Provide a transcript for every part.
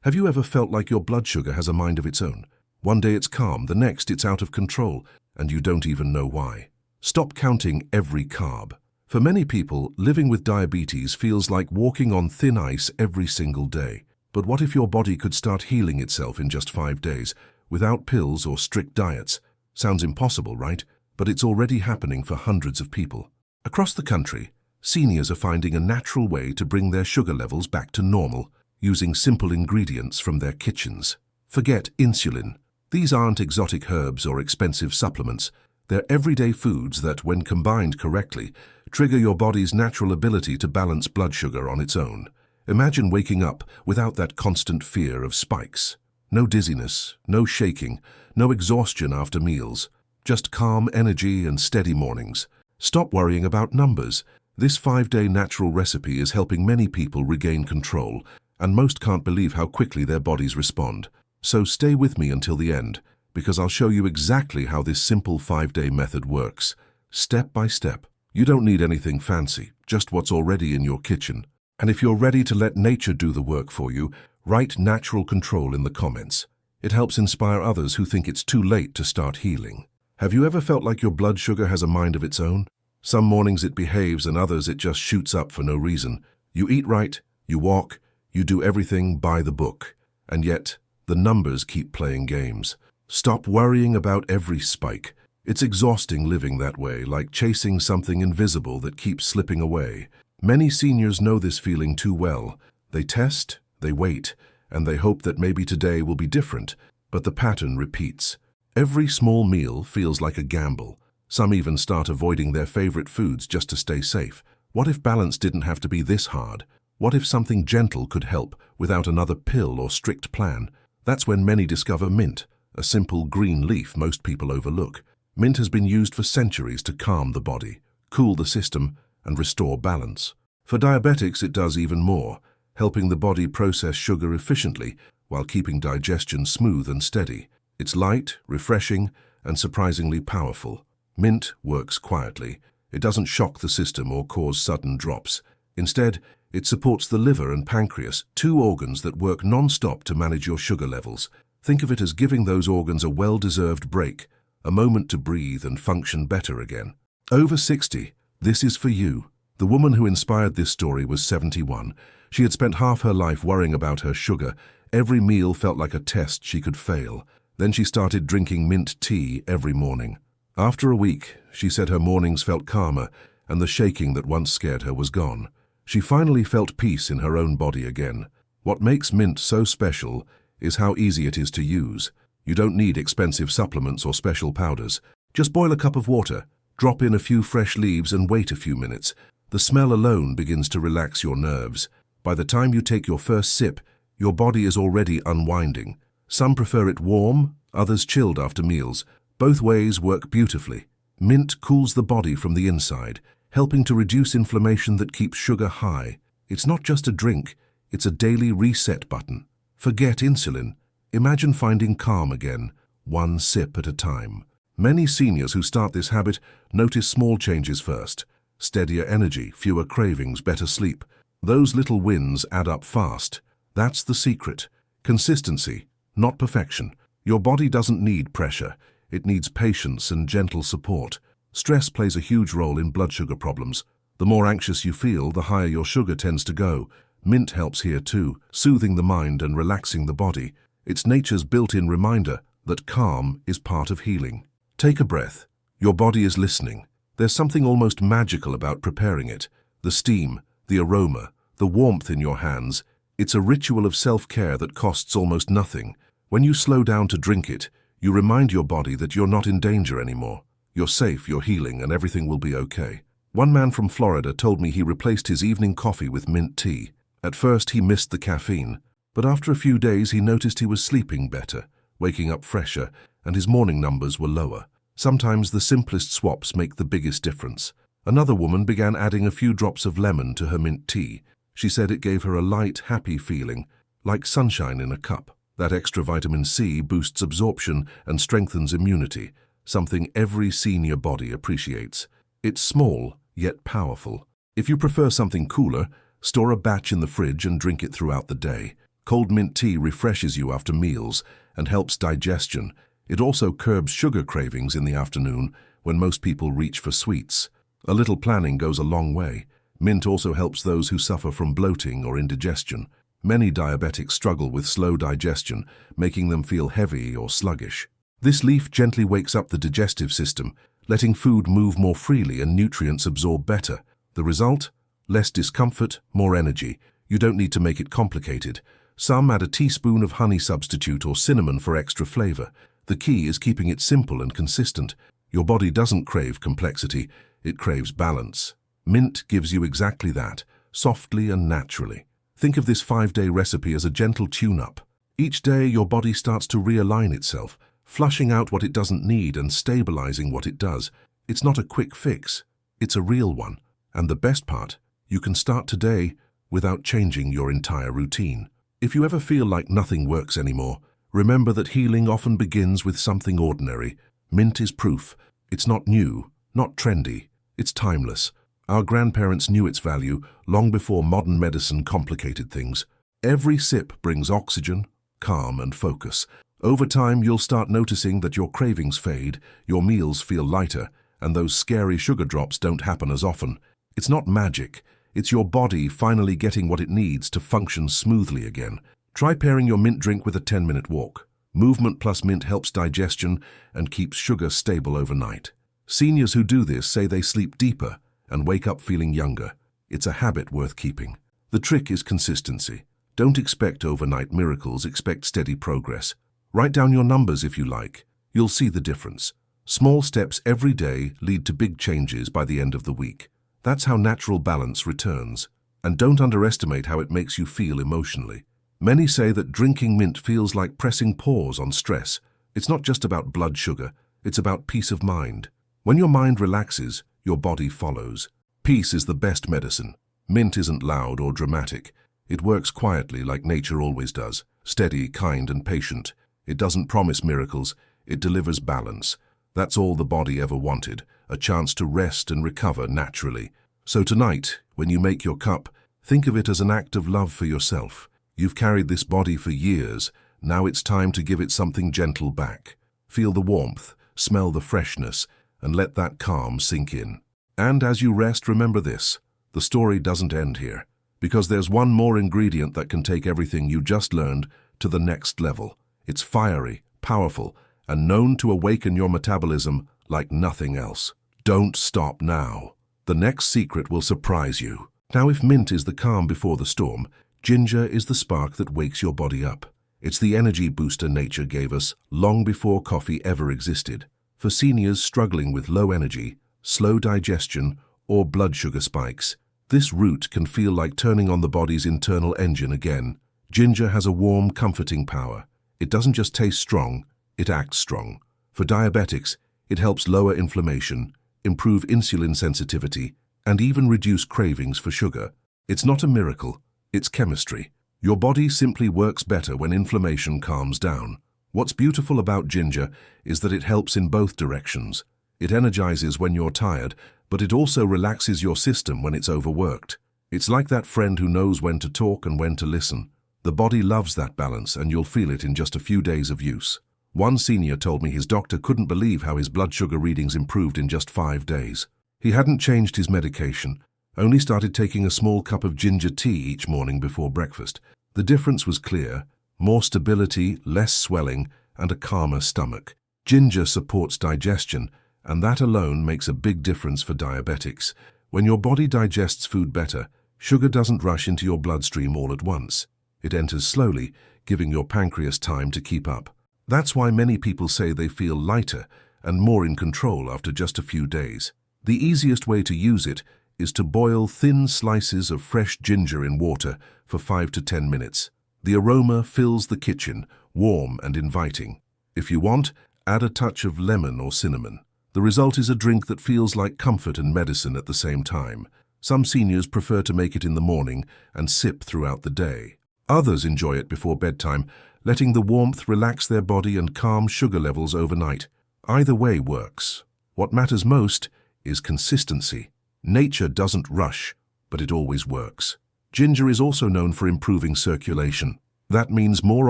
Have you ever felt like your blood sugar has a mind of its own? One day it's calm, the next it's out of control, and you don't even know why. Stop counting every carb. For many people, living with diabetes feels like walking on thin ice every single day. But what if your body could start healing itself in just 5 days, without pills or strict diets? Sounds impossible, right? But it's already happening for hundreds of people. Across the country, seniors are finding a natural way to bring their sugar levels back to normal, using simple ingredients from their kitchens. Forget insulin. These aren't exotic herbs or expensive supplements. They're everyday foods that, when combined correctly, trigger your body's natural ability to balance blood sugar on its own. Imagine waking up without that constant fear of spikes. No dizziness, no shaking, no exhaustion after meals. Just calm energy and steady mornings. Stop worrying about numbers. This 5-day natural recipe is helping many people regain control, and most can't believe how quickly their bodies respond. So stay with me until the end, because I'll show you exactly how this simple 5-day method works, step by step. You don't need anything fancy, just what's already in your kitchen. And if you're ready to let nature do the work for you, write natural control in the comments. It helps inspire others who think it's too late to start healing. Have you ever felt like your blood sugar has a mind of its own? Some mornings it behaves and others it just shoots up for no reason. You eat right, you walk, you do everything by the book. And yet, the numbers keep playing games. Stop worrying about every spike. It's exhausting living that way, like chasing something invisible that keeps slipping away. Many seniors know this feeling too well. They test, they wait, and they hope that maybe today will be different, but the pattern repeats. Every small meal feels like a gamble. Some even start avoiding their favorite foods just to stay safe. What if balance didn't have to be this hard? What if something gentle could help without another pill or strict plan? That's when many discover mint, a simple green leaf most people overlook. Mint has been used for centuries to calm the body, cool the system, and restore balance. For diabetics, it does even more, helping the body process sugar efficiently while keeping digestion smooth and steady. It's light, refreshing, and surprisingly powerful. Mint works quietly. It doesn't shock the system or cause sudden drops. Instead, it supports the liver and pancreas, 2 organs that work non-stop to manage your sugar levels. Think of it as giving those organs a well-deserved break, a moment to breathe and function better again. Over 60, this is for you. The woman who inspired this story was 71. She had spent half her life worrying about her sugar. Every meal felt like a test she could fail. Then she started drinking mint tea every morning. After a week, she said her mornings felt calmer, and the shaking that once scared her was gone. She finally felt peace in her own body again. What makes mint so special is how easy it is to use. You don't need expensive supplements or special powders. Just boil a cup of water, drop in a few fresh leaves and wait a few minutes. The smell alone begins to relax your nerves. By the time you take your first sip, your body is already unwinding. Some prefer it warm, others chilled after meals. Both ways work beautifully. Mint cools the body from the inside, helping to reduce inflammation that keeps sugar high. It's not just a drink, it's a daily reset button. Forget insulin. Imagine finding calm again, one sip at a time. Many seniors who start this habit notice small changes first. Steadier energy, fewer cravings, better sleep. Those little wins add up fast. That's the secret. Consistency, not perfection. Your body doesn't need pressure. It needs patience and gentle support. Stress plays a huge role in blood sugar problems. The more anxious you feel, the higher your sugar tends to go. Mint helps here too, soothing the mind and relaxing the body. It's nature's built-in reminder that calm is part of healing. Take a breath. Your body is listening. There's something almost magical about preparing it. The steam, the aroma, the warmth in your hands. It's a ritual of self-care that costs almost nothing. When you slow down to drink it, you remind your body that you're not in danger anymore. You're safe, you're healing, and everything will be okay. One man from Florida told me he replaced his evening coffee with mint tea. At first, he missed the caffeine, but after a few days, he noticed he was sleeping better, waking up fresher, and his morning numbers were lower. Sometimes the simplest swaps make the biggest difference. Another woman began adding a few drops of lemon to her mint tea. She said it gave her a light, happy feeling, like sunshine in a cup. That extra vitamin C boosts absorption and strengthens immunity, something every senior body appreciates. It's small, yet powerful. If you prefer something cooler, store a batch in the fridge and drink it throughout the day. Cold mint tea refreshes you after meals and helps digestion. It also curbs sugar cravings in the afternoon when most people reach for sweets. A little planning goes a long way. Mint also helps those who suffer from bloating or indigestion. Many diabetics struggle with slow digestion, making them feel heavy or sluggish. This leaf gently wakes up the digestive system, letting food move more freely and nutrients absorb better. The result? Less discomfort, more energy. You don't need to make it complicated. Some add a teaspoon of honey substitute or cinnamon for extra flavor. The key is keeping it simple and consistent. Your body doesn't crave complexity, it craves balance. Mint gives you exactly that, softly and naturally. Think of this 5-day recipe as a gentle tune-up. Each day your body starts to realign itself, flushing out what it doesn't need and stabilizing what it does. It's not a quick fix, it's a real one. And the best part, you can start today without changing your entire routine. If you ever feel like nothing works anymore, remember that healing often begins with something ordinary. Mint is proof. It's not new, not trendy. It's timeless. Our grandparents knew its value long before modern medicine complicated things. Every sip brings oxygen, calm, and focus. Over time, you'll start noticing that your cravings fade, your meals feel lighter, and those scary sugar drops don't happen as often. It's not magic. It's your body finally getting what it needs to function smoothly again. Try pairing your mint drink with a 10-minute walk. Movement plus mint helps digestion and keeps sugar stable overnight. Seniors who do this say they sleep deeper and wake up feeling younger. It's a habit worth keeping. The trick is consistency. Don't expect overnight miracles, expect steady progress. Write down your numbers if you like. You'll see the difference. Small steps every day lead to big changes by the end of the week. That's how natural balance returns. And don't underestimate how it makes you feel emotionally. Many say that drinking mint feels like pressing pause on stress. It's not just about blood sugar, it's about peace of mind. When your mind relaxes, your body follows. Peace is the best medicine. Mint isn't loud or dramatic. It works quietly like nature always does. Steady, kind, and patient. It doesn't promise miracles, it delivers balance. That's all the body ever wanted, a chance to rest and recover naturally. So tonight, when you make your cup, think of it as an act of love for yourself. You've carried this body for years, now it's time to give it something gentle back. Feel the warmth, smell the freshness, and let that calm sink in. And as you rest, remember this, the story doesn't end here, because there's one more ingredient that can take everything you just learned to the next level. It's fiery, powerful, and known to awaken your metabolism like nothing else. Don't stop now. The next secret will surprise you. Now, if mint is the calm before the storm, ginger is the spark that wakes your body up. It's the energy booster nature gave us long before coffee ever existed. For seniors struggling with low energy, slow digestion, or blood sugar spikes, this root can feel like turning on the body's internal engine again. Ginger has a warm, comforting power. It doesn't just taste strong, it acts strong. For diabetics, it helps lower inflammation, improve insulin sensitivity, and even reduce cravings for sugar. It's not a miracle, it's chemistry. Your body simply works better when inflammation calms down. What's beautiful about ginger is that it helps in both directions. It energizes when you're tired, but it also relaxes your system when it's overworked. It's like that friend who knows when to talk and when to listen. The body loves that balance, and you'll feel it in just a few days of use. One senior told me his doctor couldn't believe how his blood sugar readings improved in just 5 days. He hadn't changed his medication, only started taking a small cup of ginger tea each morning before breakfast. The difference was clear: more stability, less swelling, and a calmer stomach. Ginger supports digestion, and that alone makes a big difference for diabetics. When your body digests food better, sugar doesn't rush into your bloodstream all at once. It enters slowly, giving your pancreas time to keep up. That's why many people say they feel lighter and more in control after just a few days. The easiest way to use it is to boil thin slices of fresh ginger in water for 5 to 10 minutes. The aroma fills the kitchen, warm and inviting. If you want, add a touch of lemon or cinnamon. The result is a drink that feels like comfort and medicine at the same time. Some seniors prefer to make it in the morning and sip throughout the day. Others enjoy it before bedtime, letting the warmth relax their body and calm sugar levels overnight. Either way works. What matters most is consistency. Nature doesn't rush, but it always works. Ginger is also known for improving circulation. That means more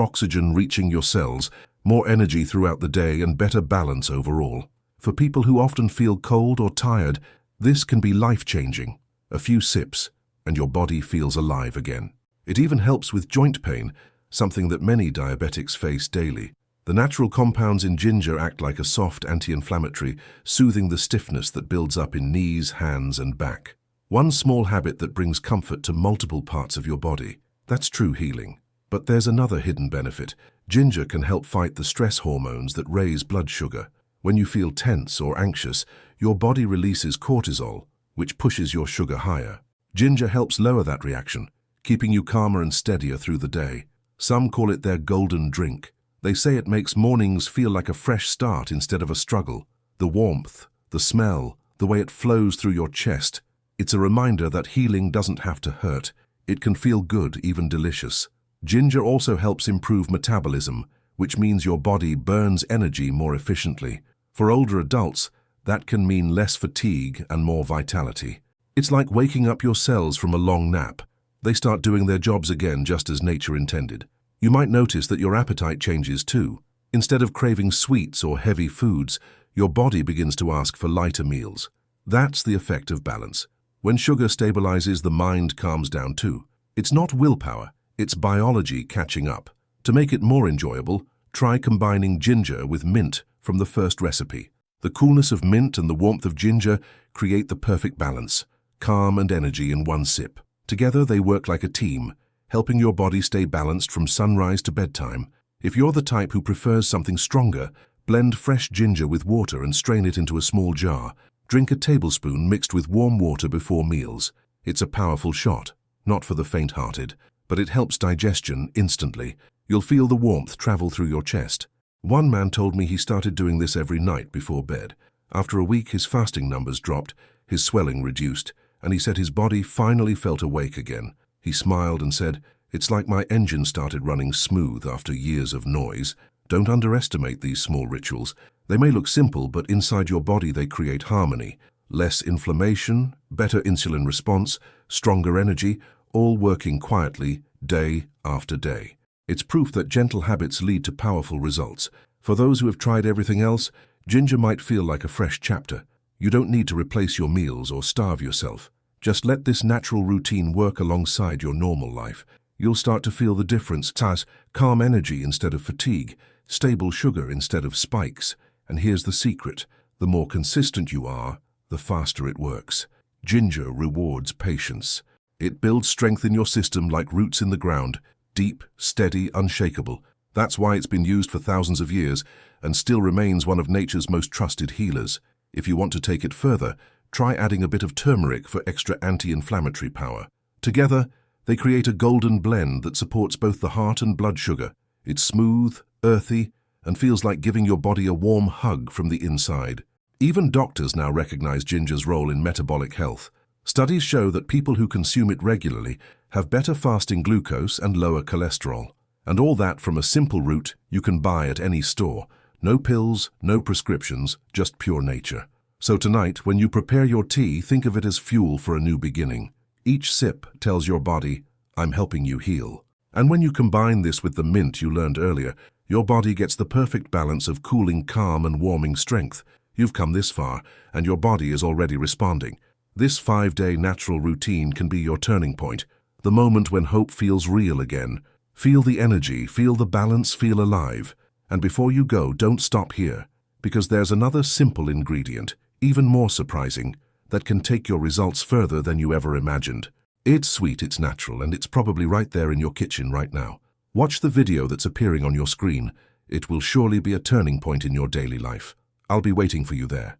oxygen reaching your cells, more energy throughout the day, and better balance overall. For people who often feel cold or tired, this can be life-changing. A few sips, and your body feels alive again. It even helps with joint pain, something that many diabetics face daily. The natural compounds in ginger act like a soft anti-inflammatory, soothing the stiffness that builds up in knees, hands, and back. One small habit that brings comfort to multiple parts of your body. That's true healing. But there's another hidden benefit. Ginger can help fight the stress hormones that raise blood sugar. When you feel tense or anxious, your body releases cortisol, which pushes your sugar higher. Ginger helps lower that reaction, keeping you calmer and steadier through the day. Some call it their golden drink. They say it makes mornings feel like a fresh start instead of a struggle. The warmth, the smell, the way it flows through your chest. It's a reminder that healing doesn't have to hurt. It can feel good, even delicious. Ginger also helps improve metabolism, which means your body burns energy more efficiently. For older adults, that can mean less fatigue and more vitality. It's like waking up your cells from a long nap. They start doing their jobs again just as nature intended. You might notice that your appetite changes too. Instead of craving sweets or heavy foods, your body begins to ask for lighter meals. That's the effect of balance. When sugar stabilizes, the mind calms down too. It's not willpower, it's biology catching up. To make it more enjoyable, try combining ginger with mint from the first recipe. The coolness of mint and the warmth of ginger create the perfect balance, calm and energy in one sip. Together they work like a team, helping your body stay balanced from sunrise to bedtime. If you're the type who prefers something stronger, blend fresh ginger with water and strain it into a small jar. Drink a tablespoon mixed with warm water before meals. It's a powerful shot, not for the faint-hearted, but it helps digestion instantly. You'll feel the warmth travel through your chest. One man told me he started doing this every night before bed. After a week, his fasting numbers dropped, his swelling reduced, and he said his body finally felt awake again. He smiled and said, "It's like my engine started running smooth after years of noise." Don't underestimate these small rituals. They may look simple, but inside your body they create harmony. Less inflammation, better insulin response, stronger energy, all working quietly, day after day. It's proof that gentle habits lead to powerful results. For those who have tried everything else, ginger might feel like a fresh chapter. You don't need to replace your meals or starve yourself. Just let this natural routine work alongside your normal life. You'll start to feel the difference. As calm energy instead of fatigue, stable sugar instead of spikes. And here's the secret. The more consistent you are, the faster it works. Ginger rewards patience. It builds strength in your system like roots in the ground, deep, steady, unshakable. That's why it's been used for thousands of years and still remains one of nature's most trusted healers. If you want to take it further, try adding a bit of turmeric for extra anti-inflammatory power. Together, they create a golden blend that supports both the heart and blood sugar. It's smooth, earthy, and feels like giving your body a warm hug from the inside. Even doctors now recognize ginger's role in metabolic health. Studies show that people who consume it regularly have better fasting glucose and lower cholesterol. And all that from a simple root you can buy at any store. No pills, no prescriptions, just pure nature. So tonight, when you prepare your tea, think of it as fuel for a new beginning. Each sip tells your body, "I'm helping you heal." And when you combine this with the mint you learned earlier, your body gets the perfect balance of cooling calm and warming strength. You've come this far, and your body is already responding. This 5-day natural routine can be your turning point, the moment when hope feels real again. Feel the energy, feel the balance, feel alive. And before you go, don't stop here, because there's another simple ingredient, even more surprising, that can take your results further than you ever imagined. It's sweet, it's natural, and it's probably right there in your kitchen right now. Watch the video that's appearing on your screen. It will surely be a turning point in your daily life. I'll be waiting for you there.